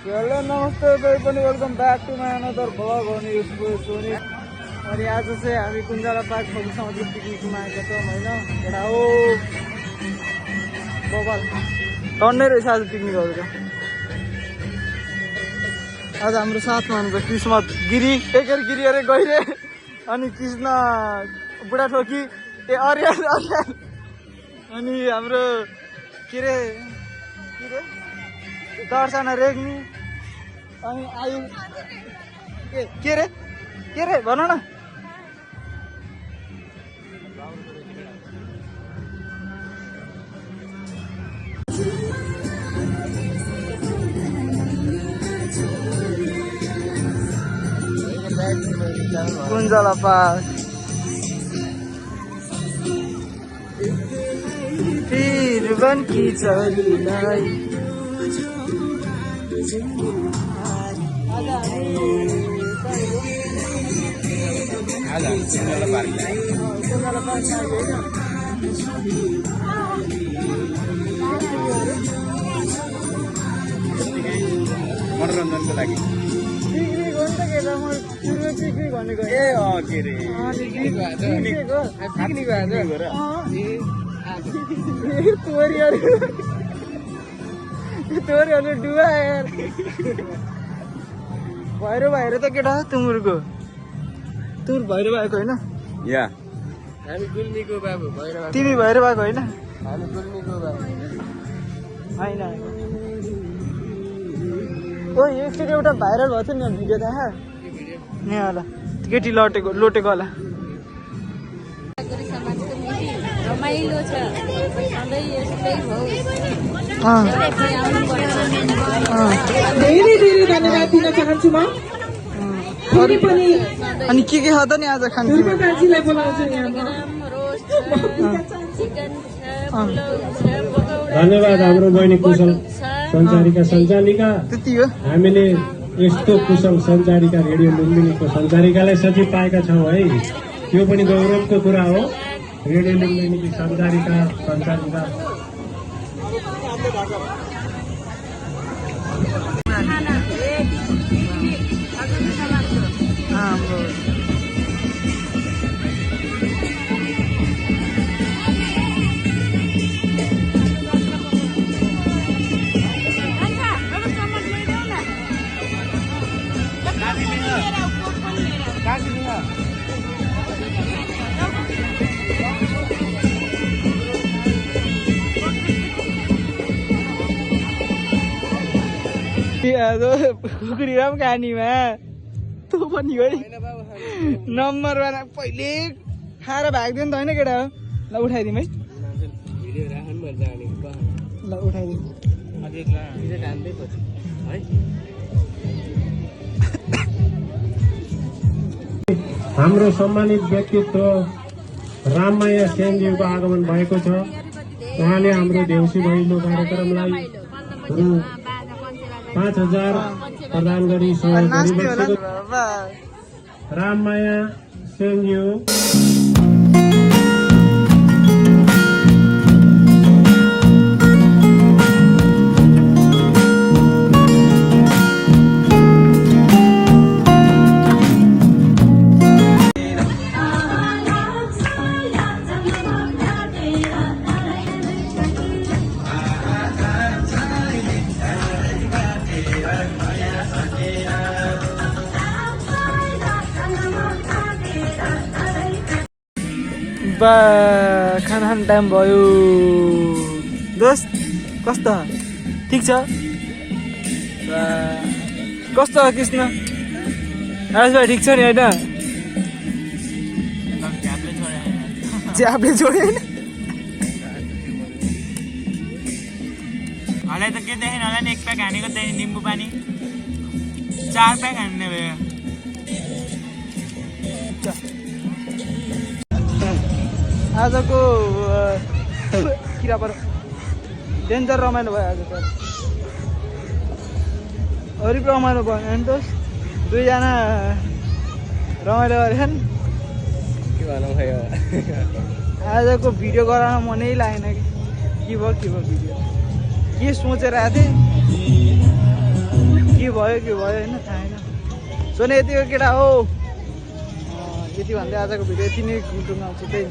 Hello नमस्ते पनि welcome back to my another vlog हो नि सोनी। अनि आज चाहिँ हामी कुञ्जाला पार्क फौजी समुद्र पिकनिकमा आएका छौँ होइन। एउटा हो बबाल टन्नै रहेछ आज पिकनिकहरू त। आज हाम्रो साथमा हुनुहुन्छ किस्मत गिरी एकर गिरी अरे गइरे अनि कृष्ण बुढा ठोकी अर्याल अनि हाम्रो के रे दर्शना रेग्मी अनि आयु के रे भन न। कुञ्जाला पार्क फिर बनकी चलीलाई मनोरञ्जनको लागि तोरीहरू डुबा यार भैरो त केटा तुमुरको तुर भैरो भएको होइन या हामी गुल्मीको बाबु भैरो तिमी भैरो भएको होइन हामी गुल्मीको बाबु होइन ओ एकचोटि एउटा भाइरल भएको थियो नि भिडियो थाहा यहाँ होला केटी लोटेको होला। रमाइलो छ सधैँ यस्तै हो। धेरै धेरै धन्यवाद दिन चाहन्छु म। फेरि पनि अनि के छ त नि आज खानु दुर्गाजीलाई बोलाउँछु यहाँ धन्यवाद हाम्रो बहिनी कुशल सञ्चारिका सञ्चालिका। त्यति हो हामीले यस्तो कुशल सञ्चारिका रेडियो लुम्बिनीको सञ्चारिकालाई सचिव पाएका छौँ है। त्यो पनि गौरवको कुरा हो। रेडियो लुम्बिनीकी सञ्चारिका सञ्चालिका कुकुरीराम कहानीमा तँ पनि हो नम्बर वान पहिले खाएर भाग्दैन त होइन केटा हो। ल उठाइदिउँ है ल उठाइदिउँ। हाम्रो सम्मानित व्यक्तित्व राममाया सेनज्यूको आगमन भएको छ। उहाँले हाम्रो देउसी भैलो कार्यक्रमलाई रु 5,000 प्रदान गरी सहयोग गरिरहेको राममाया सेनज्यू। बा खाना खाने टाइम भयो दोस्त कस्तो ठिक छ कस्तो कृष्ण राज भाइ ठिक छ नि होइन च्यापले छोड्यो होइन मलाई त के देखेन होला नि। 1 प्याक हानेको देखेँ निम्बु पानी 4 प्याक हान्ने भयो। आजको किरा पर डेन्जर रमाइलो भयो आज त। अरू रमाइलो भयो नि त दुईजना रमाइलो गरेछन्। के भनौँ खै आजको भिडियो गराउन मनै लागेन के भयो भिडियो के सोचेर आएको थिएँ के भयो कि भयो होइन थाहा छैन। सोने यतिको केटा हो। यति भन्दै आजको भिडियो यति नै टुङ्गाउँछु त्यही